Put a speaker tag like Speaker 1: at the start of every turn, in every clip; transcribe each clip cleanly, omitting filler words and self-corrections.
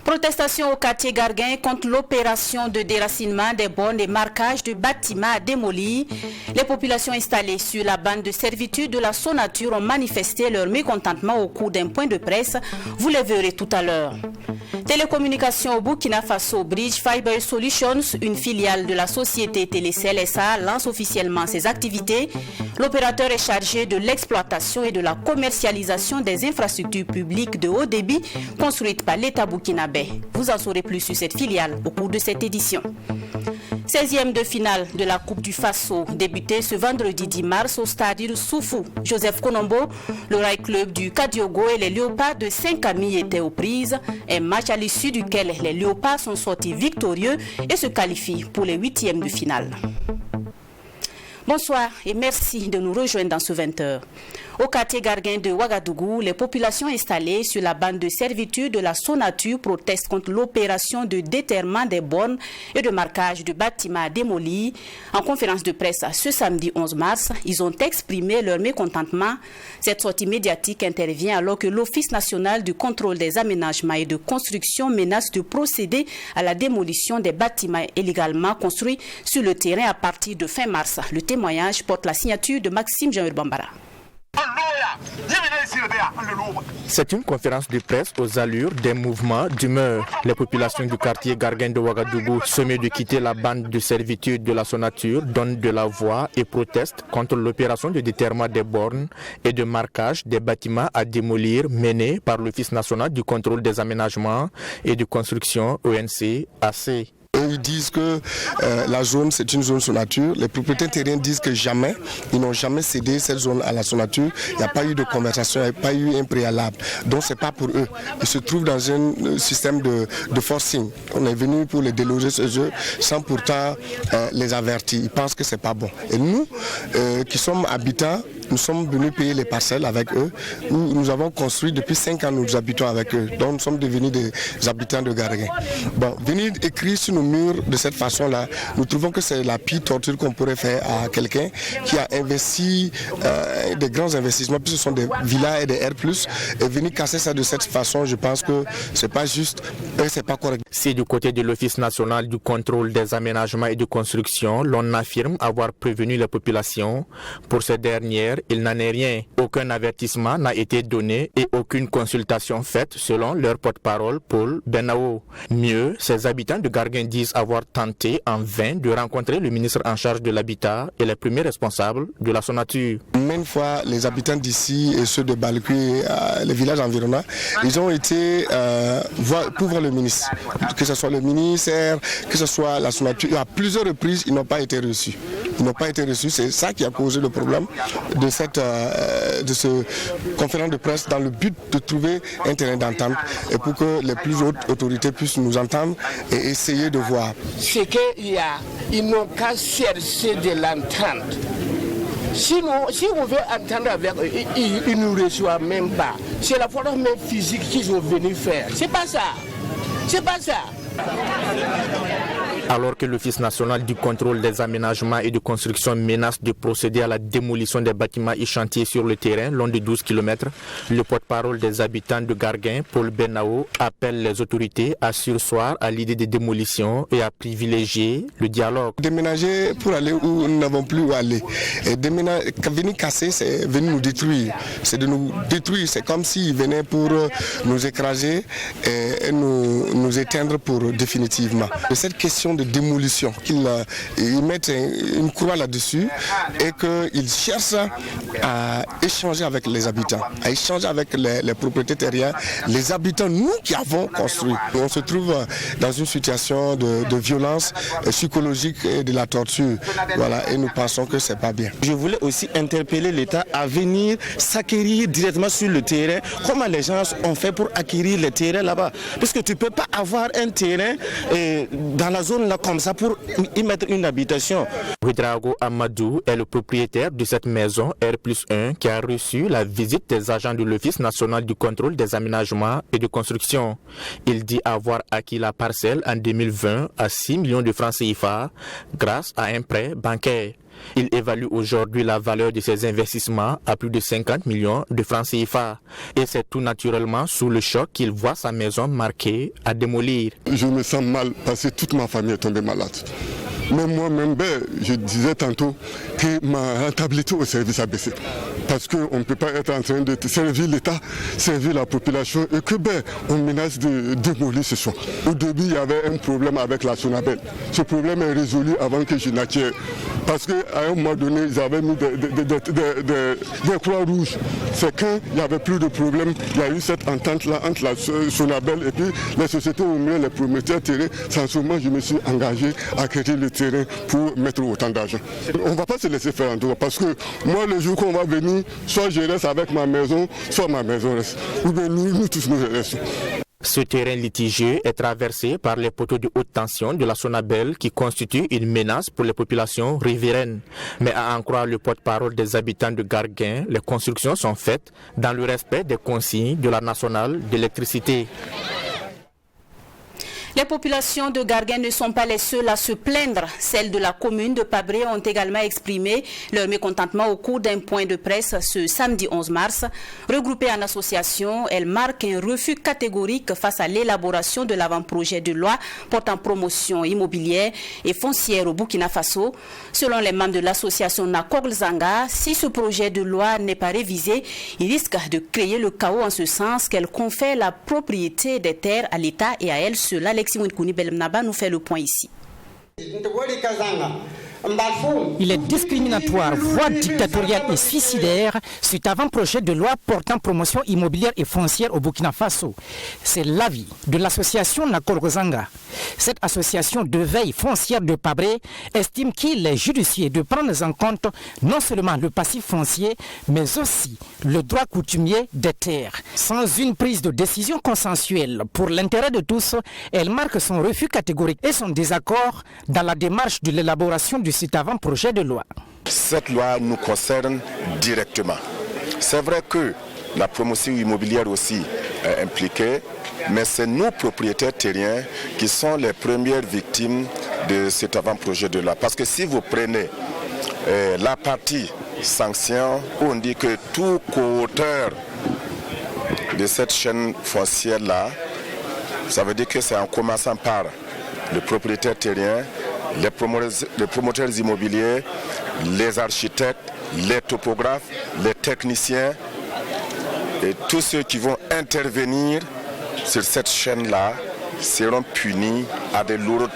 Speaker 1: Protestation au quartier Garguin contre l'opération de déracinement des bornes et marquage de bâtiments démolis. Les populations installées sur la bande de servitude de la Sonature ont manifesté leur mécontentement au cours d'un point de presse. Vous les verrez tout à l'heure. Télécommunications au Burkina Faso, Bridge Fiber Solutions, une filiale de la société Télécel SA, lance officiellement ses activités. L'opérateur est chargé de l'exploitation et de la commercialisation des infrastructures publiques de haut débit construites par l'État burkinabé. Vous en saurez plus sur cette filiale au cours de cette édition. 16e de finale de la Coupe du Faso, débutée ce vendredi 10 mars au stade Soufou. Joseph Konombo, le Rail Club du Kadiogo et les Léopards de Saint-Camille étaient aux prises. Un match à l'issue duquel les Léopards sont sortis victorieux et se qualifient pour les 8e de finale. Bonsoir et merci de nous rejoindre dans ce 20h. Au quartier Garguin de Ouagadougou, les populations installées sur la bande de servitude de la Sonature protestent contre l'opération de déterrement des bornes et de marquage de bâtiments démolis. En conférence de presse ce samedi 11 mars, ils ont exprimé leur mécontentement. Cette sortie médiatique intervient alors que l'Office national du contrôle des aménagements et de construction menace de procéder à la démolition des bâtiments illégalement construits sur le terrain à partir de fin mars. Le témoignage porte la signature de Maxime Jean-Hugues Bambara.
Speaker 2: C'est une conférence de presse aux allures des mouvements d'humeur. Les populations du quartier Garguin de Ouagadougou, semées de quitter la bande de servitude de la Sonature, donnent de la voix et protestent contre l'opération de déterrement des bornes et de marquage des bâtiments à démolir menée par l'Office national du contrôle des aménagements et de construction ONC-AC.
Speaker 3: Ils disent que la zone, c'est une zone Sonature. Les propriétaires terriens disent que jamais, ils n'ont jamais cédé cette zone à la Sonature. Il n'y a pas eu de conversation, il n'y a pas eu un préalable. Donc, ce n'est pas pour eux. Ils se trouvent dans un système de forcing. On est venu pour les déloger chez eux sans pourtant les avertir. Ils pensent que ce n'est pas bon. Et nous, qui sommes habitants, nous sommes venus payer les parcelles avec eux. Nous avons construit depuis 5 ans, nous habitons avec eux. Donc, nous sommes devenus des habitants de Garguin. Bon, venir écrire sur nos murs de cette façon-là, nous trouvons que c'est la pire torture qu'on pourrait faire à quelqu'un qui a investi des grands investissements, puis ce sont des villas et des R+, et venir casser ça de cette façon, je pense que c'est pas juste et c'est pas correct.
Speaker 2: C'est du côté de l'Office national du contrôle des aménagements et de construction, l'on affirme avoir prévenu les populations. Pour ces dernières, il n'en est rien. Aucun avertissement n'a été donné et aucune consultation faite, selon leur porte-parole Paul Benao. Mieux, ces habitants de Garguin disent avoir tenté en vain de rencontrer le ministre en charge de l'habitat et les premiers responsables de la Sonature.
Speaker 3: Même fois, les habitants d'ici et ceux de Balkoué, les villages environnants, ils ont été pour voir le ministre. Que ce soit le ministère, que ce soit la Sonature, à plusieurs reprises, ils n'ont pas été reçus. Ils n'ont pas été reçus, c'est ça qui a causé le problème de ce conférence de presse dans le but de trouver un terrain d'entente et pour que les plus hautes autorités puissent nous entendre et essayer de voir.
Speaker 4: C'est qu'ils n'ont qu'à chercher de l'entente. Si on veut entendre avec eux, ils ne nous reçoivent même pas. C'est la forme même physique qu'ils sont venus faire. C'est pas ça. C'est pas ça.
Speaker 2: Alors que l'Office national du contrôle des aménagements et de construction menace de procéder à la démolition des bâtiments et chantiers sur le terrain long de 12 km, le porte-parole des habitants de Garguin, Paul Benao, appelle les autorités à surseoir à l'idée de démolition et à privilégier le dialogue.
Speaker 3: Déménager pour aller où nous n'avons plus où aller. Et venir casser, c'est venir nous détruire. C'est de nous détruire. C'est comme s'ils venaient pour nous écraser et nous éteindre pour définitivement. Et cette question de démolition, qu'ils mettent une croix là-dessus et qu'ils cherchent à échanger avec les habitants, à échanger avec les propriétaires terriens, les habitants, nous qui avons construit. On se trouve dans une situation de violence psychologique et de la torture. Voilà, et nous pensons que c'est pas bien.
Speaker 5: Je voulais aussi interpeller l'État à venir s'acquérir directement sur le terrain, comment les gens ont fait pour acquérir les terrains là-bas. Parce que tu ne peux pas avoir un terrain dans la zone zone-là comme ça pour y mettre une habitation.
Speaker 2: Ouedraogo Amadou est le propriétaire de cette maison R+1 qui a reçu la visite des agents de l'Office national du contrôle des aménagements et de construction. Il dit avoir acquis la parcelle en 2020 à 6 millions de francs CFA grâce à un prêt bancaire. Il évalue aujourd'hui la valeur de ses investissements à plus de 50 millions de francs CFA. Et c'est tout naturellement sous le choc qu'il voit sa maison marquée à démolir.
Speaker 6: Je me sens mal parce que toute ma famille est tombée malade. Mais moi-même, je disais tantôt que ma rentabilité au service a baissé. Parce qu'on ne peut pas être en train de servir l'État, servir la population et que on menace de démolir ce soir. Au début, il y avait un problème avec la Sonabel. Ce problème est résolu avant que je n'acquière. Parce qu'à un moment donné, ils avaient mis des croix rouges. C'est quand il n'y avait plus de problème, il y a eu cette entente-là entre la Sonabel et puis les sociétés ou les promoteurs terrain. Sans ce moment, je me suis engagé à créer le terrain pour mettre autant d'argent. On ne va pas se laisser faire en tout parce que moi, le jour qu'on va venir, soit je reste avec ma maison, soit ma maison reste. Ou bien nous tous nous restons.
Speaker 2: Ce terrain litigieux est traversé par les poteaux de haute tension de la Sonabel qui constituent une menace pour les populations riveraines. Mais à en croire le porte-parole des habitants de Garguin, les constructions sont faites dans le respect des consignes de la nationale d'électricité.
Speaker 1: Les populations de Garguin ne sont pas les seules à se plaindre. Celles de la commune de Pabré ont également exprimé leur mécontentement au cours d'un point de presse ce samedi 11 mars. Regroupées en association, elles marquent un refus catégorique face à l'élaboration de l'avant-projet de loi portant promotion immobilière et foncière au Burkina Faso. Selon les membres de l'association Nakogl Zanga, si ce projet de loi n'est pas révisé, il risque de créer le chaos en ce sens qu'elle confère la propriété des terres à l'État et à elle seule. Alexis Mouikouni Belmnaba nous fait le point ici.
Speaker 7: Il est discriminatoire, voire dictatorial et suicidaire, cet avant-projet de loi portant promotion immobilière et foncière au Burkina Faso. C'est l'avis de l'association Nakogl Zanga. Cette association de veille foncière de Pabré estime qu'il est judicieux de prendre en compte non seulement le passif foncier, mais aussi le droit coutumier des terres. Sans une prise de décision consensuelle pour l'intérêt de tous, elle marque son refus catégorique et son désaccord dans la démarche de l'élaboration de cet avant-projet de loi.
Speaker 8: Cette loi nous concerne directement. C'est vrai que la promotion immobilière aussi est impliquée, mais c'est nous, propriétaires terriens, qui sont les premières victimes de cet avant-projet de loi. Parce que si vous prenez la partie sanction, on dit que tout co-auteur de cette chaîne foncière-là, ça veut dire que c'est en commençant par le propriétaire terrien, les promoteurs immobiliers, les architectes, les topographes, les techniciens et tous ceux qui vont intervenir sur cette chaîne-là seront punis à de lourdes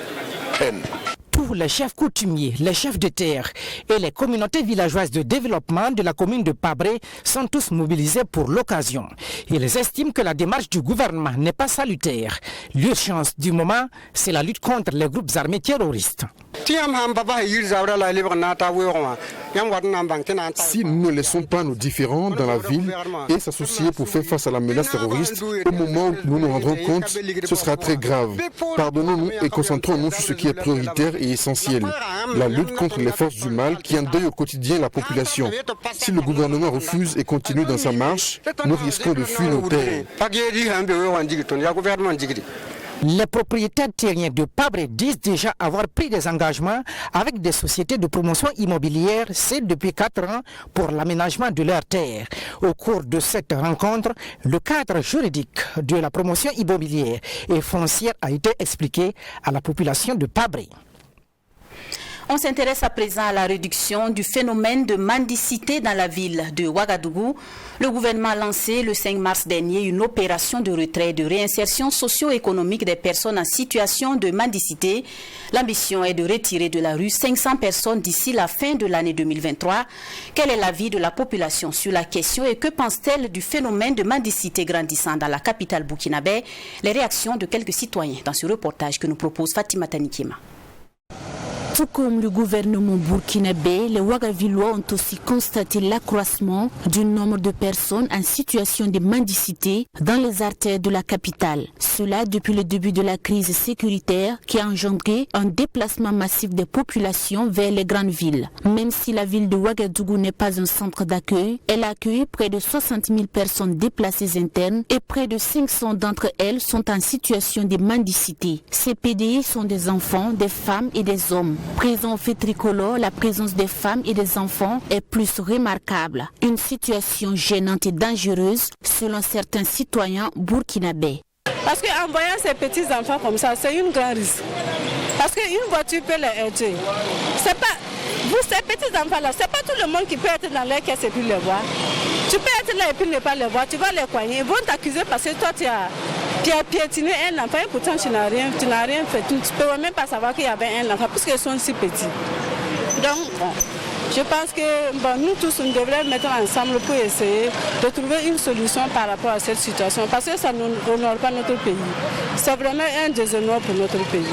Speaker 8: peines.
Speaker 7: Tous les chefs coutumiers, les chefs de terre et les communautés villageoises de développement de la commune de Pabré sont tous mobilisés pour l'occasion. Ils estiment que la démarche du gouvernement n'est pas salutaire. L'urgence du moment, c'est la lutte contre les groupes armés terroristes.
Speaker 9: Si nous ne laissons pas nos différends dans la ville et s'associer pour faire face à la menace terroriste, au moment où nous nous rendrons compte, ce sera très grave. Pardonnons-nous et concentrons-nous sur ce qui est prioritaire et essentiel. La lutte contre les forces du mal qui endeuillent au quotidien la population. Si le gouvernement refuse et continue dans sa marche, nous risquons de fuir nos terres.
Speaker 7: Les propriétaires terriens de Pabré disent déjà avoir pris des engagements avec des sociétés de promotion immobilière, c'est depuis 4 ans, pour l'aménagement de leurs terres. Au cours de cette rencontre, le cadre juridique de la promotion immobilière et foncière a été expliqué à la population de Pabré.
Speaker 1: On s'intéresse à présent à la réduction du phénomène de mendicité dans la ville de Ouagadougou. Le gouvernement a lancé le 5 mars dernier une opération de retrait et de réinsertion socio-économique des personnes en situation de mendicité. L'ambition est de retirer de la rue 500 personnes d'ici la fin de l'année 2023. Quel est l'avis de la population sur la question et que pense-t-elle du phénomène de mendicité grandissant dans la capitale burkinabé? Les réactions de quelques citoyens dans ce reportage que nous propose Fatima Tanikema.
Speaker 10: Tout comme le gouvernement burkinabé, les Ouagavillois ont aussi constaté l'accroissement du nombre de personnes en situation de mendicité dans les artères de la capitale. Cela depuis le début de la crise sécuritaire qui a engendré un déplacement massif des populations vers les grandes villes. Même si la ville de Ouagadougou n'est pas un centre d'accueil, elle a accueilli près de 60 000 personnes déplacées internes et près de 500 d'entre elles sont en situation de mendicité. Ces PDI sont des enfants, des femmes et des hommes. Présent au fait tricolore, la présence des femmes et des enfants est plus remarquable. Une situation gênante et dangereuse selon certains citoyens burkinabés.
Speaker 11: Parce qu'en voyant ces petits enfants comme ça, c'est une grande risque. Parce qu'une voiture peut les aider. C'est pas, vous, ces petits enfants-là, c'est pas tout le monde qui peut être dans les caisses et puis les voir. Tu peux être là et puis ne pas les voir, tu vas les coigner. Ils vont t'accuser parce que toi tu as piétiné un enfant et pourtant tu n'as rien fait. Tu ne peux même pas savoir qu'il y avait un enfant puisqu'ils sont si petits. Donc, bon. Je pense que nous tous, on devrait mettre ensemble pour essayer de trouver une solution par rapport à cette situation. Parce que ça n'honore pas notre pays. C'est vraiment un déshonneur pour notre pays.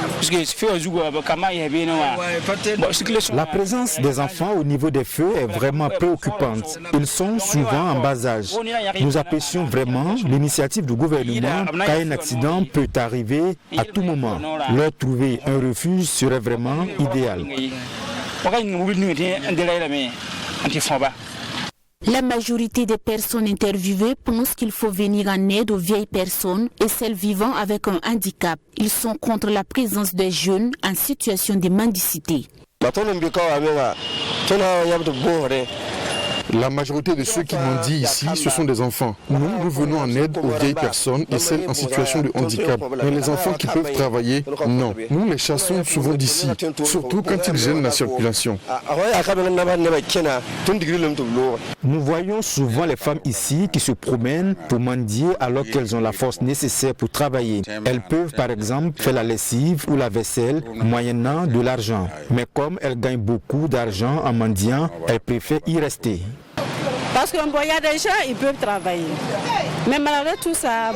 Speaker 12: La présence des enfants au niveau des feux est vraiment préoccupante. Ils sont souvent en bas âge. Nous apprécions vraiment l'initiative du gouvernement car un accident peut arriver à tout moment. Leur trouver un refuge serait vraiment idéal.
Speaker 10: La majorité des personnes interviewées pensent qu'il faut venir en aide aux vieilles personnes et celles vivant avec un handicap. Ils sont contre la présence des jeunes en situation de mendicité.
Speaker 9: La majorité de ceux qui mendient ici, ce sont des enfants. Nous venons en aide aux vieilles personnes et celles en situation de handicap. Mais les enfants qui peuvent travailler, non. Nous les chassons souvent d'ici, surtout quand ils gênent la circulation.
Speaker 12: Nous voyons souvent les femmes ici qui se promènent pour mendier alors qu'elles ont la force nécessaire pour travailler. Elles peuvent par exemple faire la lessive ou la vaisselle moyennant de l'argent. Mais comme elles gagnent beaucoup d'argent en mendiant, elles préfèrent y rester.
Speaker 11: Parce qu'il y a des gens, ils peuvent travailler. Mais malgré tout ça,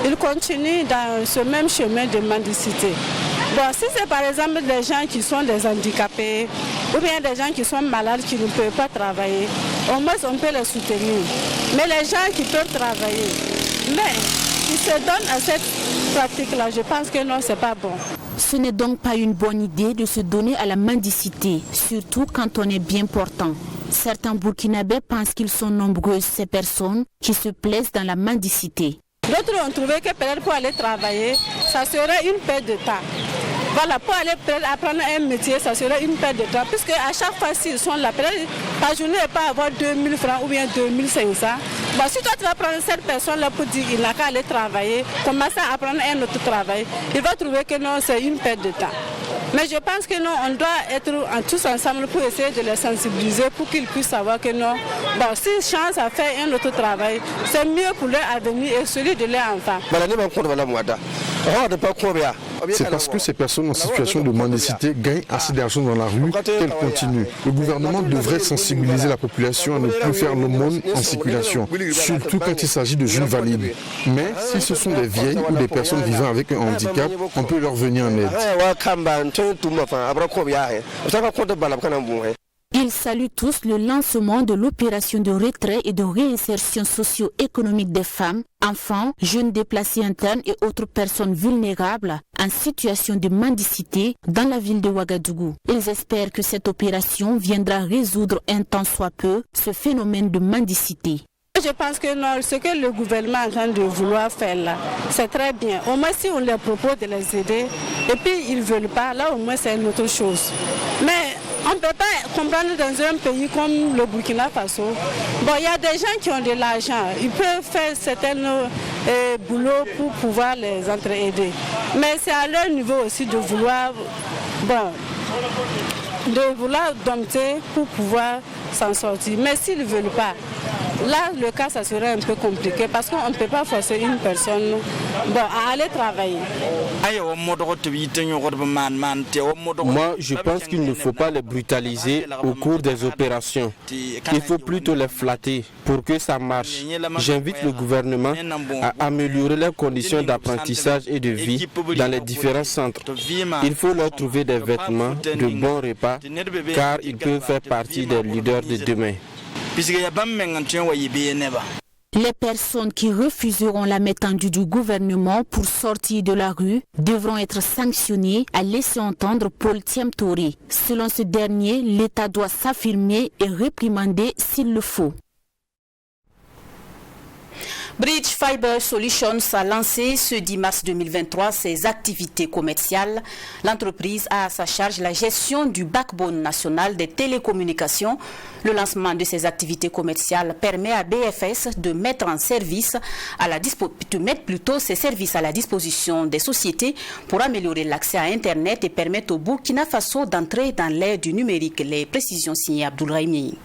Speaker 11: ils continuent dans ce même chemin de mendicité. Si c'est par exemple des gens qui sont des handicapés ou bien des gens qui sont malades qui ne peuvent pas travailler, au moins on peut les soutenir. Mais les gens qui peuvent travailler, mais qui se donnent à cette pratique-là, je pense que non, c'est pas bon.
Speaker 10: Ce n'est donc pas une bonne idée de se donner à la mendicité, surtout quand on est bien portant. Certains Burkinabés pensent qu'ils sont nombreuses ces personnes qui se plaisent dans la mendicité.
Speaker 11: D'autres ont trouvé que peut-être pour aller travailler, ça serait une perte de temps. Voilà, pour aller apprendre un métier, ça serait une perte de temps. Puisque à chaque fois, s'ils sont là, peut-être ta journée n'est pas avoir 2000 francs ou bien 2500. Si toi tu vas prendre cette personne-là pour dire qu'il n'a qu'à aller travailler, commencer à apprendre un autre travail, il va trouver que non, c'est une perte de temps. Mais je pense que non, on doit être tous ensemble pour essayer de les sensibiliser pour qu'ils puissent savoir que non, s'ils chance à faire un autre travail, c'est mieux pour leur avenir et celui de leurs enfants.
Speaker 9: C'est parce que ces personnes en situation de mendicité gagnent assez d'argent dans la rue qu'elles continuent. Le gouvernement devrait sensibiliser la population à ne plus faire l'aumône en circulation, surtout quand il s'agit de jeunes valides. Mais si ce sont des vieilles ou des personnes vivant avec un handicap, on peut leur venir en aide.
Speaker 10: Ils saluent tous le lancement de l'opération de retrait et de réinsertion socio-économique des femmes, enfants, jeunes déplacés internes et autres personnes vulnérables en situation de mendicité dans la ville de Ouagadougou. Ils espèrent que cette opération viendra résoudre un tant soit peu ce phénomène de mendicité.
Speaker 11: Je pense que non, ce que le gouvernement est en train de vouloir faire là, c'est très bien. Au moins si on leur propose de les aider et puis ils ne veulent pas, là au moins c'est une autre chose. Mais on ne peut pas comprendre dans un pays comme le Burkina Faso. Il y a des gens qui ont de l'argent, ils peuvent faire certains boulots pour pouvoir les entraider. Mais c'est à leur niveau aussi de vouloir dompter pour pouvoir s'en sortir. Mais s'ils ne veulent pas, Là, le cas, ça serait un peu compliqué parce qu'on ne peut pas forcer une personne à aller travailler.
Speaker 13: Moi, je pense qu'il ne faut pas les brutaliser au cours des opérations. Il faut plutôt les flatter pour que ça marche. J'invite le gouvernement à améliorer leurs conditions d'apprentissage et de vie dans les différents centres. Il faut leur trouver des vêtements, de bons repas, car ils peuvent faire partie des leaders de demain.
Speaker 10: Les personnes qui refuseront la main tendue du gouvernement pour sortir de la rue devront être sanctionnées, a laissé entendre Paul Thiam-Touré. Selon ce dernier, l'État doit s'affirmer et réprimander s'il le faut.
Speaker 1: Bridge Fiber Solutions a lancé ce 10 mars 2023 ses activités commerciales. L'entreprise a à sa charge la gestion du backbone national des télécommunications. Le lancement de ces activités commerciales permet à BFS de mettre ses services à la disposition des sociétés pour améliorer l'accès à Internet et permettre au Burkina Faso d'entrer dans l'ère du numérique. Les précisions signées Abdoulrahimi.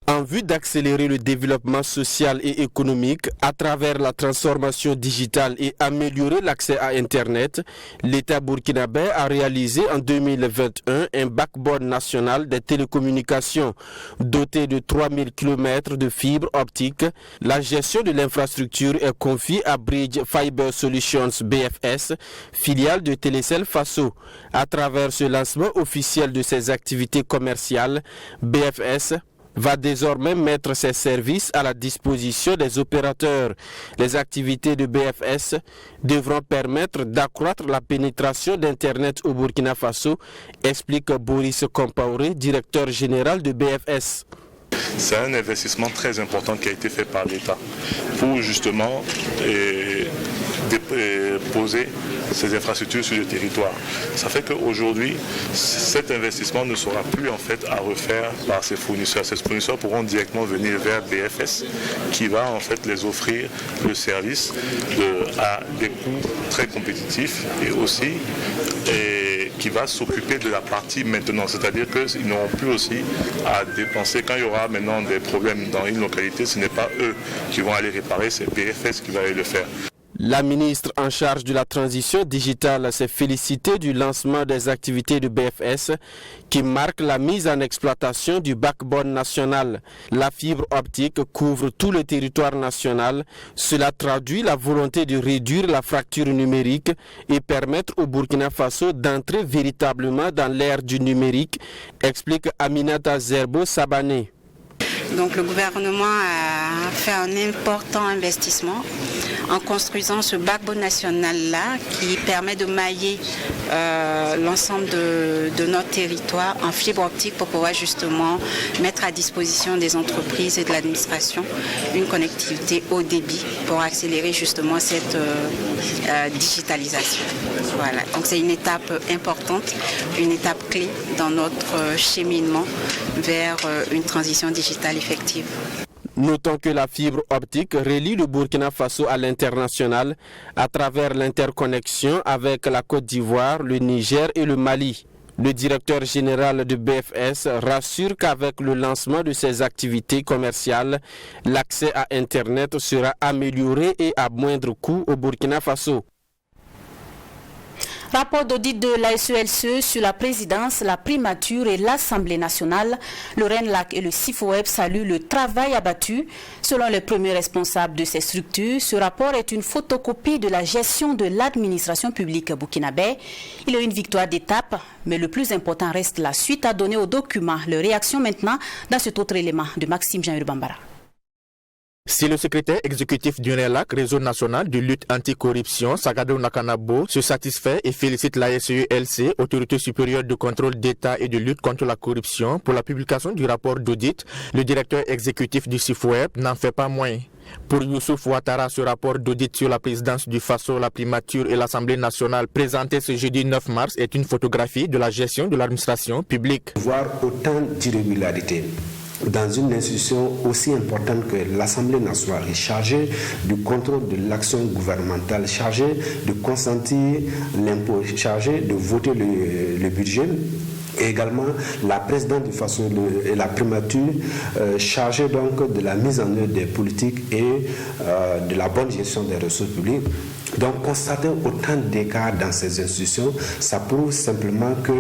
Speaker 13: En vue d'accélérer le développement social et économique à travers la transformation digitale et améliorer l'accès à Internet, l'État burkinabé a réalisé en 2021 un backbone national des télécommunications doté de 3000 km de fibres optiques. La gestion de l'infrastructure est confiée à Bridge Fiber Solutions BFS, filiale de Télécel Faso. À travers ce lancement officiel de ses activités commerciales, BFS va désormais mettre ses services à la disposition des opérateurs. Les activités de BFS devront permettre d'accroître la pénétration d'Internet au Burkina Faso, explique Boris Compaoré, directeur général de BFS.
Speaker 14: C'est un investissement très important qui a été fait par l'État pour justement poser ces infrastructures sur le territoire. Ça fait qu'aujourd'hui, cet investissement ne sera plus en fait à refaire par ces fournisseurs. Ces fournisseurs pourront directement venir vers BFS qui va en fait les offrir le service à des coûts très compétitifs et aussi qui va s'occuper de la partie maintenant. C'est-à-dire qu'ils n'auront plus aussi à dépenser. Quand il y aura maintenant des problèmes dans une localité, ce n'est pas eux qui vont aller réparer, c'est BFS qui va aller le faire.
Speaker 13: La ministre en charge de la transition digitale s'est félicitée du lancement des activités de BFS qui marque la mise en exploitation du backbone national. La fibre optique couvre tout le territoire national. Cela traduit la volonté de réduire la fracture numérique et permettre au Burkina Faso d'entrer véritablement dans l'ère du numérique, explique Aminata Zerbo Sabané.
Speaker 15: Donc le gouvernement a fait un important investissement en construisant ce backbone national-là qui permet de mailler l'ensemble de notre territoire en fibre optique pour pouvoir justement mettre à disposition des entreprises et de l'administration une connectivité haut débit pour accélérer justement cette digitalisation. Voilà. Donc c'est une étape importante, une étape clé dans notre cheminement vers une transition digitale effective.
Speaker 13: Notons que la fibre optique relie le Burkina Faso à l'international à travers l'interconnexion avec la Côte d'Ivoire, le Niger et le Mali. Le directeur général de BFS rassure qu'avec le lancement de ces activités commerciales, l'accès à Internet sera amélioré et à moindre coût au Burkina Faso.
Speaker 1: Rapport d'audit de la SELCE sur la présidence, la primature et l'Assemblée nationale. Le RENLAC et le CIFOEB saluent le travail abattu. Selon les premiers responsables de ces structures, ce rapport est une photocopie de la gestion de l'administration publique burkinabé. Il est une victoire d'étape, mais le plus important reste la suite à donner aux documents. Leur réaction maintenant dans cet autre élément de Maxime Jean-Uri Bambara.
Speaker 2: Si le secrétaire exécutif du RENLAC, Réseau national de lutte anticorruption, Sagado Nakanabo, se satisfait et félicite la SELC, Autorité supérieure de contrôle d'État et de lutte contre la corruption, pour la publication du rapport d'audit, le directeur exécutif du CIFOEB n'en fait pas moins. Pour Youssouf Ouattara, ce rapport d'audit sur la présidence du Faso, la primature et l'Assemblée nationale présenté ce jeudi 9 mars est une photographie de la gestion de l'administration publique.
Speaker 16: Voir autant d'irrégularités dans une institution aussi importante que l'Assemblée nationale est chargée du contrôle de l'action gouvernementale, chargée de consentir l'impôt, chargée de voter le budget, et également la présidente du Faso et la primature chargée donc de la mise en œuvre des politiques et de la bonne gestion des ressources publiques. Donc constater autant d'écarts dans ces institutions, ça prouve simplement que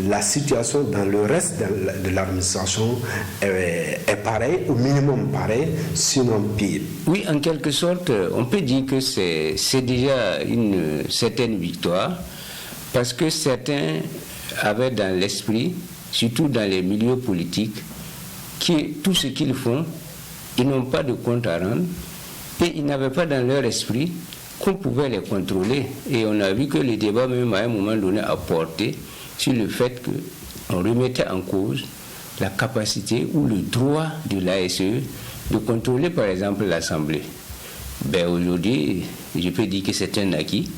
Speaker 16: la situation dans le reste de l'administration est pareille, au minimum pareille, sinon pire.
Speaker 17: Oui, en quelque sorte, on peut dire que c'est déjà une certaine victoire, parce que certains avaient dans l'esprit, surtout dans les milieux politiques, que tout ce qu'ils font, ils n'ont pas de compte à rendre, et ils n'avaient pas dans leur esprit qu'on pouvait les contrôler. Et on a vu que le débat même à un moment donné a porté sur le fait qu'on remettait en cause la capacité ou le droit de l'ASE de contrôler par exemple l'Assemblée. Aujourd'hui, je peux dire que c'est un acquis.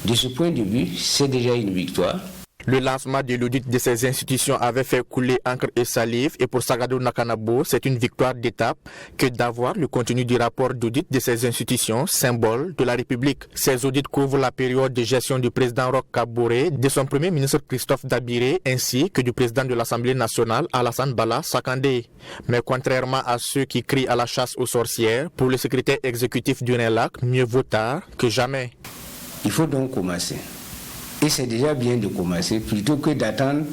Speaker 17: De ce point de vue, c'est déjà une victoire.
Speaker 2: Le lancement de l'audit de ces institutions avait fait couler encre et salive, et pour Sagado Nakanabo, c'est une victoire d'étape que d'avoir le contenu du rapport d'audit de ces institutions, symbole de la République. Ces audits couvrent la période de gestion du président Roch Kaboré, de son premier ministre Christophe Dabiré, ainsi que du président de l'Assemblée nationale Alassane Bala Sakandé. Mais contrairement à ceux qui crient à la chasse aux sorcières, pour le secrétaire exécutif du RENLAC, mieux vaut tard que jamais.
Speaker 17: Il faut donc commencer. Et c'est déjà bien de commencer, plutôt que d'attendre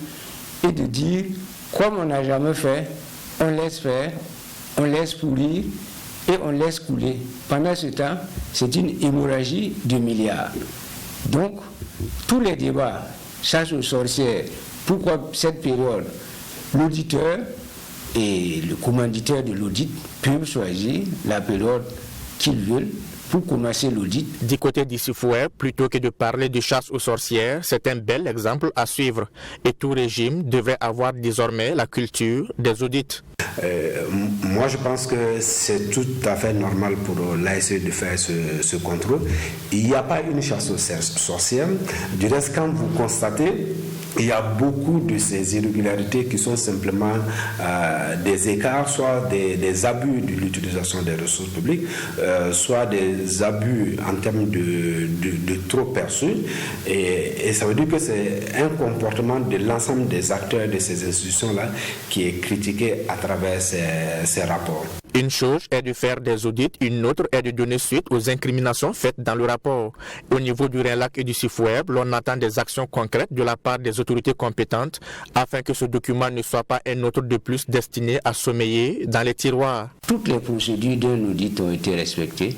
Speaker 17: et de dire, comme on n'a jamais fait, on laisse faire, on laisse pourrir et on laisse couler. Pendant ce temps, c'est une hémorragie de milliards. Donc, tous les débats, chasse aux sorcières, pourquoi cette période, l'auditeur et le commanditaire de l'audit peuvent choisir la période qu'ils veulent pour commencer l'audit.
Speaker 2: Du côté du Sifoué, plutôt que de parler de chasse aux sorcières, c'est un bel exemple à suivre. Et tout régime devrait avoir désormais la culture des audits.
Speaker 16: Moi, je pense que c'est tout à fait normal pour l'ASE de faire ce contrôle. Il n'y a pas une chasse aux sorcières. Du reste, quand vous constatez, il y a beaucoup de ces irrégularités qui sont simplement des écarts, soit des abus de l'utilisation des ressources publiques, soit des abus en termes de trop perçus. Et ça veut dire que c'est un comportement de l'ensemble des acteurs de ces institutions-là qui est critiqué à travers ces rapports.
Speaker 2: Une chose est de faire des audits, une autre est de donner suite aux incriminations faites dans le rapport. Au niveau du RENLAC et du Sifoueb, l'on attend des actions concrètes de la part des autorités compétentes afin que ce document ne soit pas un autre de plus destiné à sommeiller dans les tiroirs.
Speaker 17: Toutes les procédures d'un audit ont été respectées,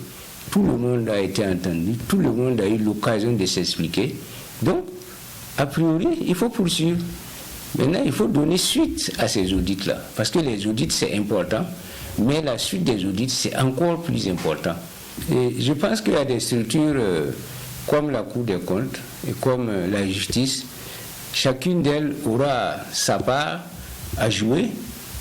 Speaker 17: tout le monde a été entendu, tout le monde a eu l'occasion de s'expliquer. Donc, a priori, il faut poursuivre. Maintenant, il faut donner suite à ces audits-là, parce que les audits, c'est important. Mais la suite des audits, c'est encore plus important. Et je pense qu'il y a des structures comme la Cour des comptes et comme la justice. Chacune d'elles aura sa part à jouer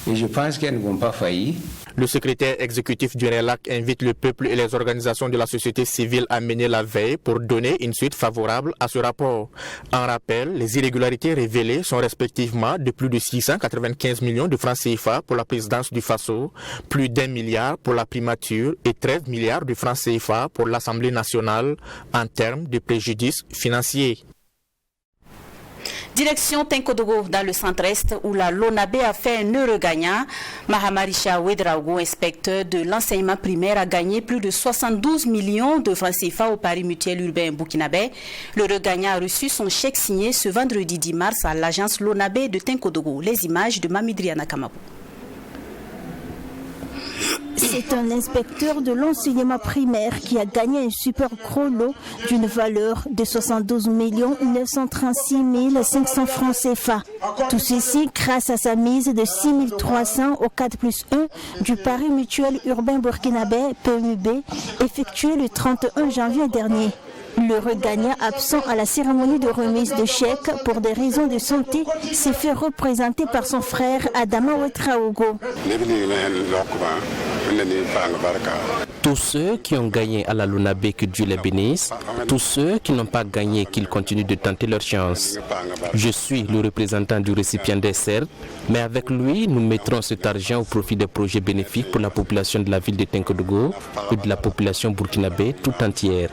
Speaker 17: et je pense qu'elles ne vont pas faillir.
Speaker 2: Le secrétaire exécutif du RENLAC invite le peuple et les organisations de la société civile à mener la veille pour donner une suite favorable à ce rapport. En rappel, les irrégularités révélées sont respectivement de plus de 695 millions de francs CFA pour la présidence du Faso, plus d'1 milliard pour la primature et 13 milliards de francs CFA pour l'Assemblée nationale en termes de préjudice financier.
Speaker 1: Direction Tenkodogo dans le centre-est où la LONABE a fait un heureux gagnant. Mahamarisha Ouedraogo, inspecteur de l'enseignement primaire, a gagné plus de 72 millions de francs CFA au Pari Mutuel Urbain Burkinabé. L'heureux gagnant a reçu son chèque signé ce vendredi 10 mars à l'agence LONABE de Tenkodogo. Les images de Mamidriana Kamabou.
Speaker 18: C'est un inspecteur de l'enseignement primaire qui a gagné un super gros lot d'une valeur de 72 936 500 francs CFA. Tout ceci grâce à sa mise de 6 300 au 4+1 du Pari Mutuel Urbain Burkinabé, PMUB, effectué le 31 janvier dernier. Le regagnant absent à la cérémonie de remise de chèques pour des raisons de santé s'est fait représenter par son frère Adama Ouedraogo.
Speaker 19: Tous ceux qui ont gagné à la LONABE, que Dieu les bénisse. Tous ceux qui n'ont pas gagné, qu'ils continuent de tenter leur chance. Je suis le représentant du récipiendaire, certes, mais avec lui, nous mettrons cet argent au profit des projets bénéfiques pour la population de la ville de Tenkodogo et de la population burkinabé tout entière.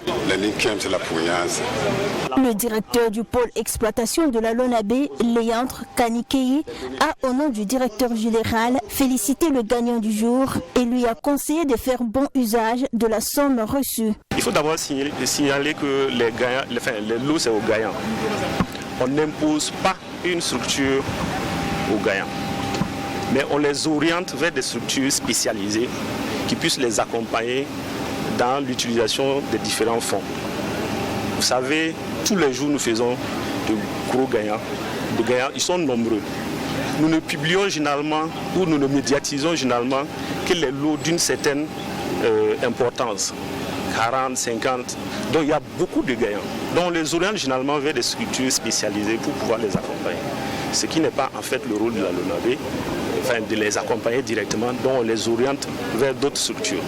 Speaker 18: Le directeur du pôle exploitation de la Lonabé, Léandre Kanikei, a, au nom du directeur général, félicité le gagnant du jour et lui a conseillé de faire bon usage de la somme reçue.
Speaker 20: Il faut d'abord signaler que les lots, c'est aux gagnants. On n'impose pas une structure aux gagnants, mais on les oriente vers des structures spécialisées qui puissent les accompagner dans l'utilisation des différents fonds. Vous savez, tous les jours nous faisons de gros gagnants. Ils sont nombreux. Nous ne publions généralement ou nous ne médiatisons généralement que les lots d'une certaine importance, 40, 50. Donc il y a beaucoup de gagnants. Donc on les oriente généralement vers des structures spécialisées pour pouvoir les accompagner. Ce qui n'est pas en fait le rôle de la Lonabé, de les accompagner directement, dont on les oriente vers d'autres structures.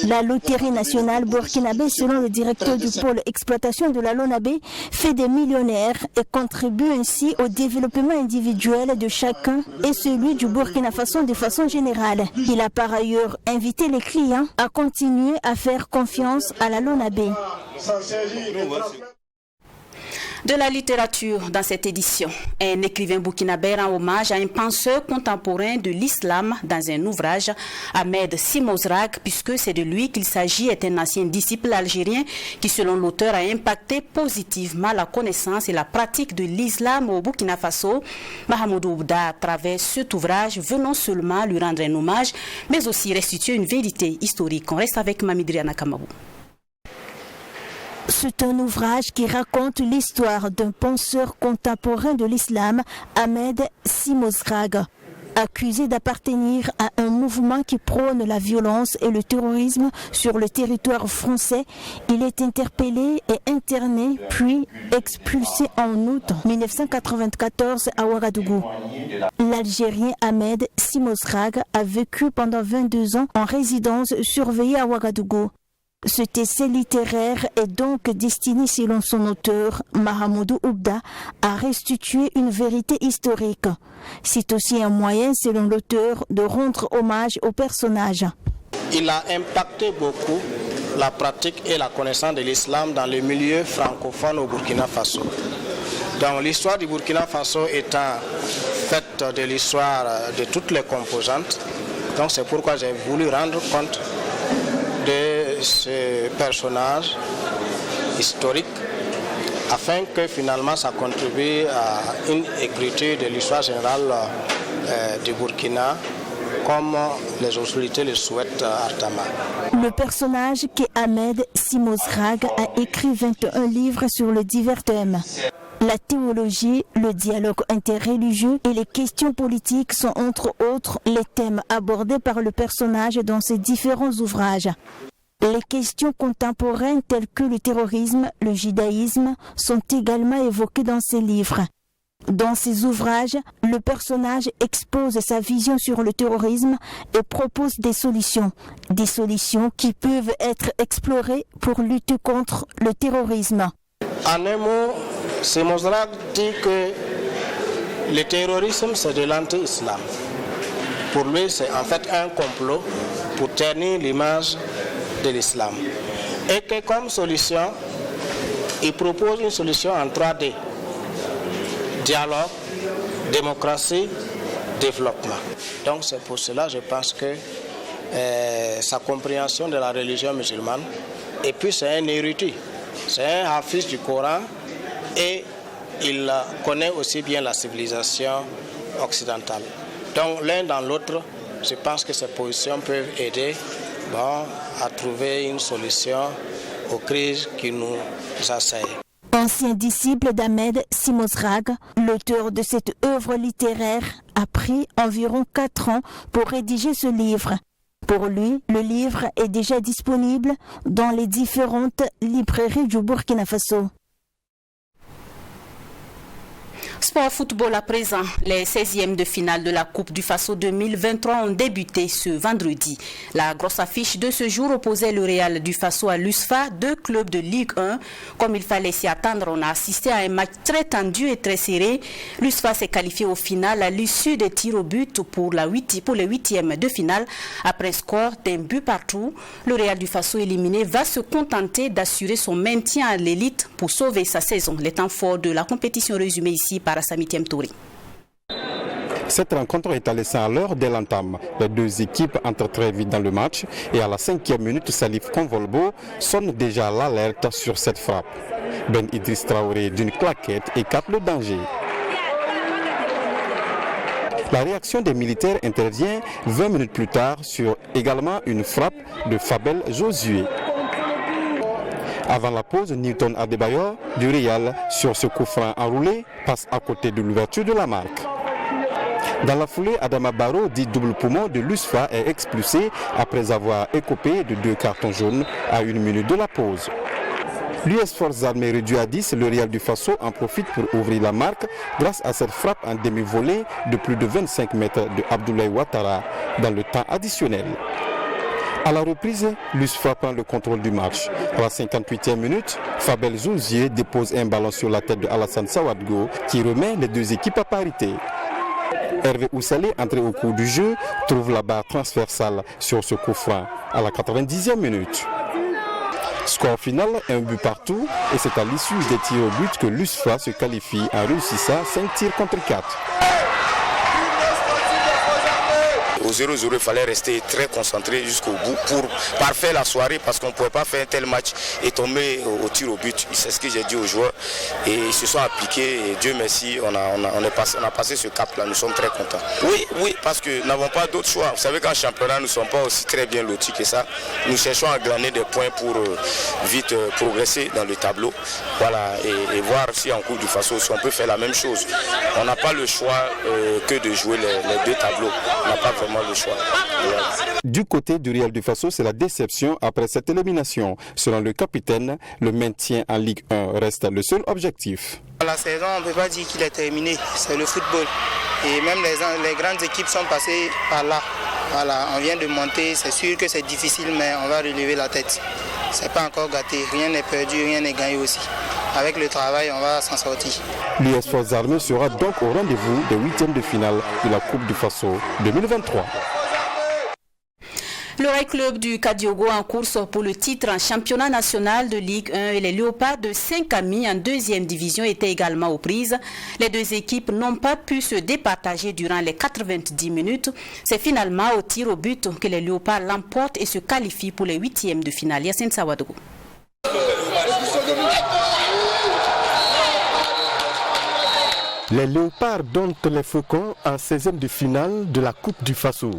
Speaker 18: La loterie nationale burkinabé, selon le directeur du pôle exploitation de la Lonabé, fait des millionnaires et contribue ainsi au développement individuel de chacun et celui du Burkina Faso de façon générale. Il a par ailleurs invité les clients à continuer à faire confiance à la Lonabé.
Speaker 1: De la littérature dans cette édition. Un écrivain burkinabé rend hommage à un penseur contemporain de l'islam dans un ouvrage, Ahmed Simozrag, puisque c'est de lui qu'il s'agit, est un ancien disciple algérien qui, selon l'auteur, a impacté positivement la connaissance et la pratique de l'islam au Burkina Faso. Mahamoudou Oubda, à travers cet ouvrage, veut non seulement lui rendre un hommage, mais aussi restituer une vérité historique. On reste avec Mamidriana Kamabou.
Speaker 18: C'est un ouvrage qui raconte l'histoire d'un penseur contemporain de l'islam, Ahmed Simozrag. Accusé d'appartenir à un mouvement qui prône la violence et le terrorisme sur le territoire français, il est interpellé et interné, puis expulsé en août 1994 à Ouagadougou. L'Algérien Ahmed Simozrag a vécu pendant 22 ans en résidence surveillée à Ouagadougou. Cet essai littéraire est donc destiné, selon son auteur, Mahamoudou Oubda, à restituer une vérité historique. C'est aussi un moyen, selon l'auteur, de rendre hommage au personnage.
Speaker 21: Il a impacté beaucoup la pratique et la connaissance de l'islam dans le milieu francophone au Burkina Faso. Donc l'histoire du Burkina Faso étant faite de l'histoire de toutes les composantes, donc c'est pourquoi j'ai voulu rendre compte de ce personnage historique afin que finalement ça contribue à une écriture de l'histoire générale du Burkina comme les autorités le souhaitent ardemment.
Speaker 18: Le personnage qui est Ahmed Simozrag a écrit 21 livres sur les divers thèmes. La théologie, le dialogue interreligieux et les questions politiques sont entre autres les thèmes abordés par le personnage dans ses différents ouvrages. Les questions contemporaines telles que le terrorisme, le judaïsme sont également évoquées dans ses livres. Dans ses ouvrages, le personnage expose sa vision sur le terrorisme et propose des solutions qui peuvent être explorées pour lutter contre le terrorisme.
Speaker 21: En un mot, Simozrag dit que le terrorisme c'est de l'anti-islam. Pour lui, c'est en fait un complot pour ternir l'image de l'islam. Et que comme solution, il propose une solution en 3D. Dialogue, démocratie, développement. Donc c'est pour cela je pense que sa compréhension de la religion musulmane, et puis c'est un érudit, c'est un hafiz du Coran et il connaît aussi bien la civilisation occidentale. Donc l'un dans l'autre, je pense que ces positions peuvent aider à trouver une solution aux crises qui nous assaillent.
Speaker 18: Ancien disciple d'Ahmed Simozrag, l'auteur de cette œuvre littéraire a pris environ 4 ans pour rédiger ce livre. Pour lui, le livre est déjà disponible dans les différentes librairies du Burkina Faso.
Speaker 1: Sport football à présent, les 16e de finale de la Coupe du Faso 2023 ont débuté ce vendredi. La grosse affiche de ce jour opposait le Real du Faso à l'USFA, deux clubs de Ligue 1. Comme il fallait s'y attendre, on a assisté à un match très tendu et très serré. L'USFA s'est qualifié au final à l'issue des tirs au but pour les 8e de finale. Après un score d'un but partout, le Real du Faso éliminé va se contenter d'assurer son maintien à l'élite pour sauver sa saison. Les temps forts de la compétition résumés ici par Assami Touré.
Speaker 4: Cette rencontre est allée à l'heure dès l'entame. Les deux équipes entrent très vite dans le match et à la 5e minute, Salif Convolbo sonne déjà l'alerte sur cette frappe. Ben Idriss Traoré d'une claquette écarte le danger. La réaction des militaires intervient 20 minutes plus tard sur également une frappe de Fabel Josué. Avant la pause, Newton Adebayor du Real sur ce coup franc enroulé passe à côté de l'ouverture de la marque. Dans la foulée, Adama Barrow, dit double poumon de l'USFA, est expulsé après avoir écopé de 2 cartons jaunes à 1 minute de la pause. L'US Forces Armées réduit à 10, le Real du Faso en profite pour ouvrir la marque grâce à cette frappe en demi-volée de plus de 25 mètres de Abdoulaye Ouattara dans le temps additionnel. À la reprise, l'USFA prend le contrôle du match. À la 58e minute, Fabel Jouzier dépose un ballon sur la tête de Alassane Sawadgo qui remet les deux équipes à parité. Hervé Oussalé, entré au cours du jeu, trouve la barre transversale sur ce coup franc à la 90e minute. Score final, un but partout, et c'est à l'issue des tirs au but que l'USFA se qualifie en réussissant 5 tirs contre 4.
Speaker 22: Au 0-0, il fallait rester très concentré jusqu'au bout pour parfaire la soirée parce qu'on ne pouvait pas faire un tel match et tomber au tir au but. C'est ce que j'ai dit aux joueurs et ils se sont appliqués et Dieu merci, on a passé ce cap-là, nous sommes très contents. Oui, parce que nous n'avons pas d'autre choix. Vous savez qu'en championnat, nous ne sommes pas aussi très bien lotis que ça. Nous cherchons à glaner des points pour vite progresser dans le tableau. Voilà, et voir si en Coupe du Faso, si on peut faire la même chose. On n'a pas le choix que de jouer les deux tableaux. On n'a pas vraiment le choix.
Speaker 4: Du côté du Real du Faso, c'est la déception après cette élimination. Selon le capitaine, le maintien en Ligue 1 reste le seul objectif.
Speaker 23: La saison, on ne peut pas dire qu'il est terminé, c'est le football. Et même les grandes équipes sont passées par là. Voilà, on vient de monter, c'est sûr que c'est difficile, mais on va relever la tête. C'est pas encore gâté, rien n'est perdu, rien n'est gagné aussi. Avec le travail, on va s'en sortir.
Speaker 4: L'US Forces Armées sera donc au rendez-vous des 8e de finale de la Coupe du Faso 2023.
Speaker 1: Le Rail Club du Kadiogo en course pour le titre en championnat national de Ligue 1 et les Léopards de Saint-Camille en 2e division étaient également aux prises. Les deux équipes n'ont pas pu se départager durant les 90 minutes. C'est finalement au tir au but que les Léopards l'emportent et se qualifient pour les 8e de finale. Yassine Sawadogo.
Speaker 24: Les Léopards donnent les Faucons en 16e de finale de la Coupe du Faso.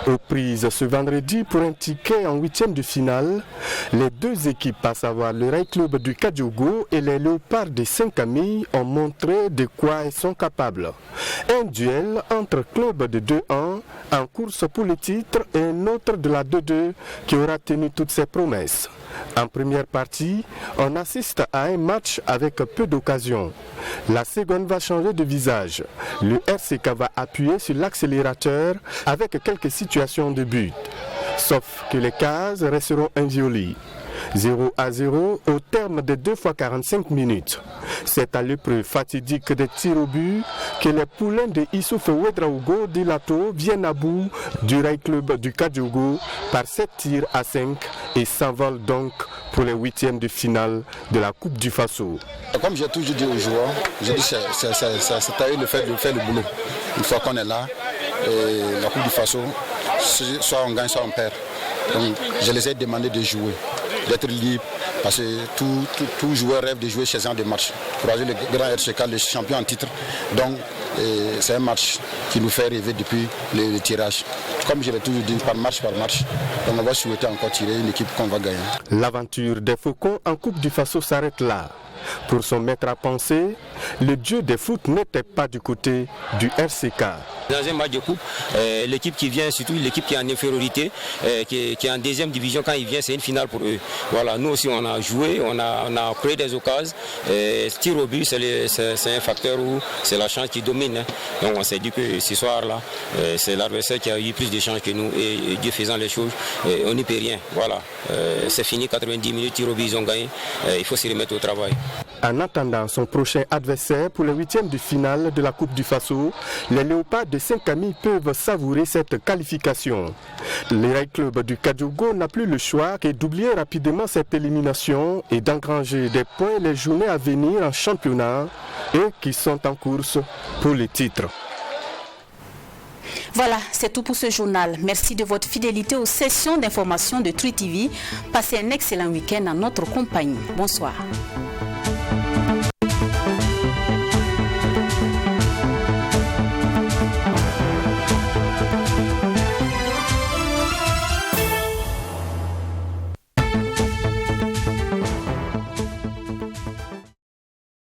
Speaker 24: Aux prises ce vendredi pour un ticket en 8e de finale, les deux équipes, à savoir le Rail Club du Kadiogo et les Léopards de Saint-Camille, ont montré de quoi ils sont capables. Un duel entre clubs de 2-1 en course pour le titre et un autre de la 2-2 qui aura tenu toutes ses promesses. En première partie, on assiste à un match avec peu d'occasions. La seconde va changer de visage. Le RCK va appuyer sur l'accélérateur avec quelques situations de but. Sauf que les cases resteront inviolées. 0-0 au terme de 2 fois 45 minutes. C'est à l'épreuve fatidique des tirs au but que les poulains de Issouf Ouedraogo d'Ilato viennent à bout du Rail Club du Kadiogo par 7 tirs à 5 et s'envolent donc pour les 8e de finale de la Coupe du Faso.
Speaker 25: Comme j'ai toujours dit aux joueurs, je dis c'est à eux de faire le boulot. Une fois qu'on est là, et la Coupe du Faso, soit on gagne, soit on perd. Donc je les ai demandé de jouer, d'être libre, parce que tout joueur rêve de jouer chez un des matchs. Pour le grand RCK, le champion en titre. Donc c'est un match qui nous fait rêver depuis le tirage. Comme je l'ai toujours dit, par match. Donc on va souhaiter encore tirer une équipe qu'on va gagner.
Speaker 24: L'aventure des Faucons en Coupe du Faso s'arrête là.
Speaker 4: Pour son maître à penser, le dieu des foot n'était pas du côté du RCK.
Speaker 3: Dans un match de coupe, l'équipe qui vient, surtout l'équipe qui est en infériorité, qui est en deuxième division, quand il vient, c'est une finale pour eux. Voilà, nous aussi on a joué, on a créé des occasions. Tir au but, c'est un facteur où c'est la chance qui domine. Hein. Donc on s'est dit que ce soir-là, c'est l'adversaire qui a eu plus de chances que nous. Et Dieu faisant les choses, on n'y peut rien. Voilà, c'est fini, 90 minutes, tir au but, ils ont gagné. Il faut se remettre au travail.
Speaker 4: En attendant son prochain adversaire pour les huitièmes de finale de la Coupe du Faso, les Léopards de Saint-Camille peuvent savourer cette qualification. Le Rail Club du Kadiogo n'a plus le choix que d'oublier rapidement cette élimination et d'engranger des points les journées à venir en championnat et qui sont en course pour les titres.
Speaker 1: Voilà, c'est tout pour ce journal. Merci de votre fidélité aux sessions d'information de True TV. Passez un excellent week-end en notre compagnie. Bonsoir.